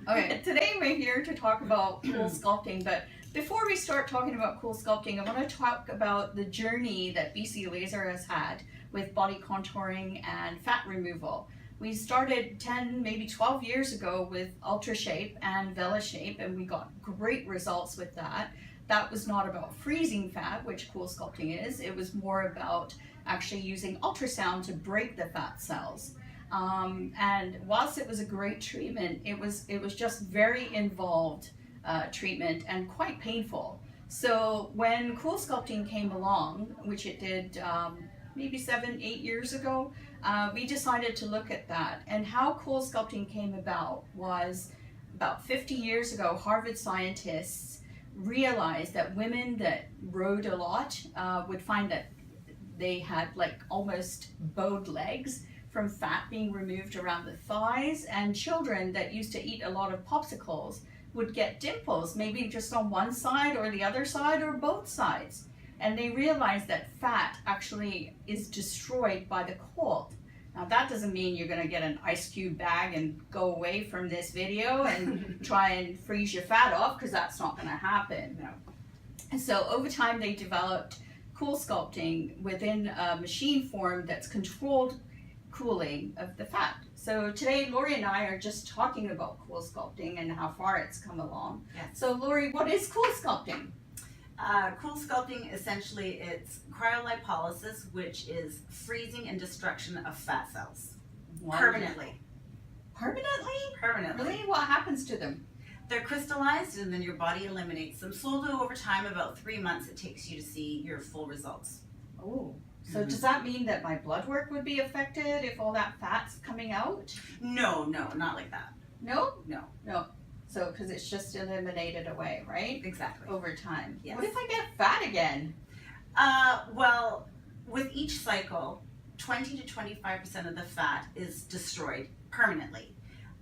Okay, today we're here to talk about cool sculpting, but before we start talking about cool sculpting, I want to talk about the journey that BC Laser has had with body contouring and fat removal. We started 10, maybe 12 years ago with Ultra Shape and Vela Shape, and we got great results with that. That was not about freezing fat, which cool sculpting is. It was more about actually using ultrasound to break the fat cells. And whilst it was a great treatment, it was just very involved treatment and quite painful. So when cool sculpting came along, which it did maybe 7, 8 years ago, we decided to look at that. And how cool sculpting came about was about 50 years ago, Harvard scientists realized that women that rode a lot would find that they had like almost bowed legs from fat being removed around the thighs, and children that used to eat a lot of popsicles would get dimples, maybe just on one side or the other side or both sides. And they realized that fat actually is destroyed by the cold. Now that doesn't mean you're gonna get an ice cube bag and go away from this video and try and freeze your fat off, because that's not gonna happen. No. And so over time they developed cool sculpting within a machine form that's controlled cooling of the fat. So today Lori and I are just talking about cool sculpting and how far it's come along. Yes. So Lori, what is cool sculpting? Cool sculpting, essentially, it's cryolipolysis, which is freezing and destruction of fat cells. Permanently. Permanently? Permanently. Really? What happens to them? They're crystallized and then your body eliminates them. Slowly over time, about 3 months, it takes you to see your full results. Oh. So does that mean that my blood work would be affected if all that fat's coming out? No, not like that. No? No. No. So, because it's just eliminated away, right? Exactly. Over time. Yes. What if I get fat again? Well, with each cycle, 20 to 25% of the fat is destroyed permanently.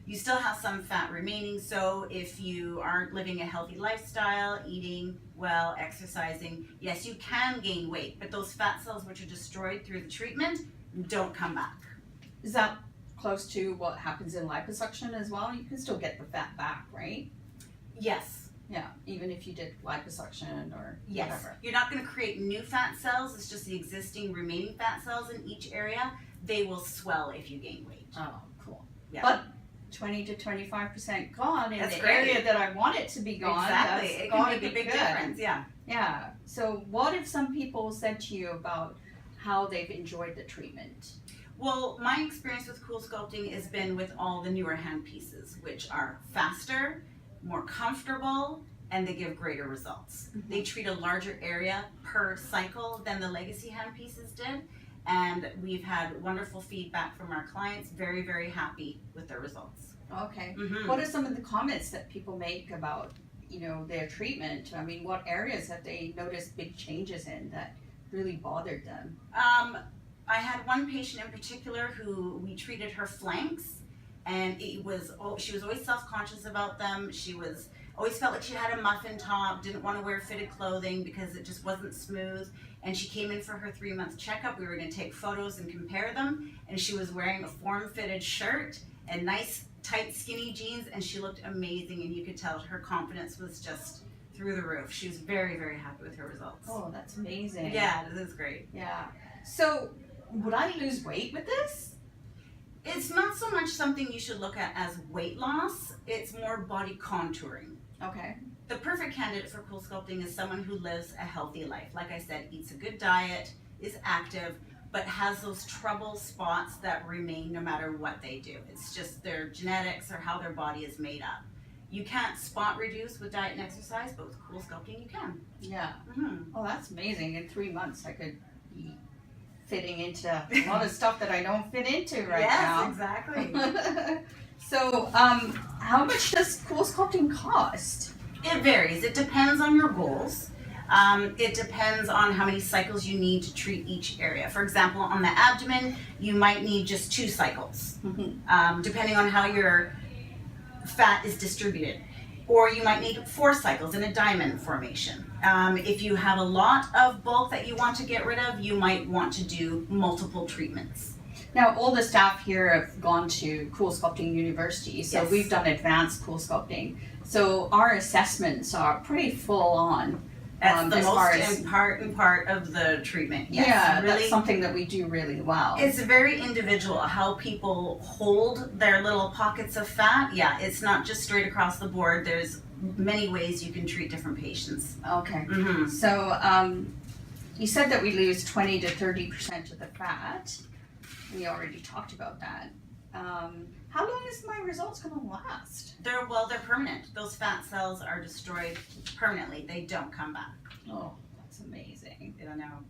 You still have some fat remaining, so if you aren't living a healthy lifestyle, eating well, exercising, yes, you can gain weight, but those fat cells which are destroyed through the treatment don't come back. Is that close to what happens in liposuction as well? You can still get the fat back, right? Yes. Yeah, even if you did liposuction or Yes. whatever. You're not going to create new fat cells, it's just the existing remaining fat cells in each area. They will swell if you gain weight. Oh, cool. Yeah. But 20 to 25% gone in That's the great. area that I want it to be gone. Exactly. That's It can gotta make a be big good. difference, yeah. Yeah. So what if some people said to you about how they've enjoyed the treatment? Well, my experience with cool sculpting has been with all the newer hand pieces, which are faster, more comfortable, and they give greater results. Mm-hmm. They treat a larger area per cycle than the legacy hand pieces did, and we've had wonderful feedback from our clients, very, very happy with their results. Okay. Mm-hmm. What are some of the comments that people make about, their treatment? I mean, what areas have they noticed big changes in that really bothered them? I had one patient in particular who we treated her flanks, and she was always self-conscious about them. She always felt like she had a muffin top, didn't want to wear fitted clothing because it just wasn't smooth. And she came in for her 3-month checkup. We were going to take photos and compare them, and she was wearing a form-fitted shirt and nice tight skinny jeans, and she looked amazing, and you could tell her confidence was just through the roof. She was very, very happy with her results. Oh, that's amazing. Yeah, this is great. Yeah. So would I lose weight with this? It's not so much something you should look at as weight loss, it's more body contouring. Okay. The perfect candidate for cool sculpting is someone who lives a healthy life. Like I said, eats a good diet, is active, but has those trouble spots that remain no matter what they do. It's just their genetics or how their body is made up. You can't spot reduce with diet and exercise, but with cool sculpting you can. Yeah. Mm-hmm. Oh, that's amazing. In 3 months I could be fitting into a lot of stuff that I don't fit into right now. Yes, exactly. So, how much does cool sculpting cost? It varies. It depends on your goals. It depends on how many cycles you need to treat each area. For example, on the abdomen, you might need just 2 cycles, depending on how your fat is distributed. Or you might need 4 cycles in a diamond formation. If you have a lot of bulk that you want to get rid of, you might want to do multiple treatments. Now, all the staff here have gone to Cool Sculpting University, so Yes. we've done advanced Cool Sculpting. So our assessments are pretty full on. That's the as far most as- important part of the treatment. Yes, yeah, really. that's something that we do really well. It's very individual how people hold their little pockets of fat. Yeah, it's not just straight across the board. There's many ways you can treat different patients. Okay. Mm-hmm. So you said that we lose 20 to 30% of the fat. We already talked about that. How long is my results going to last? They're permanent. Those fat cells are destroyed permanently. They don't come back. Oh, that's amazing. I don't know.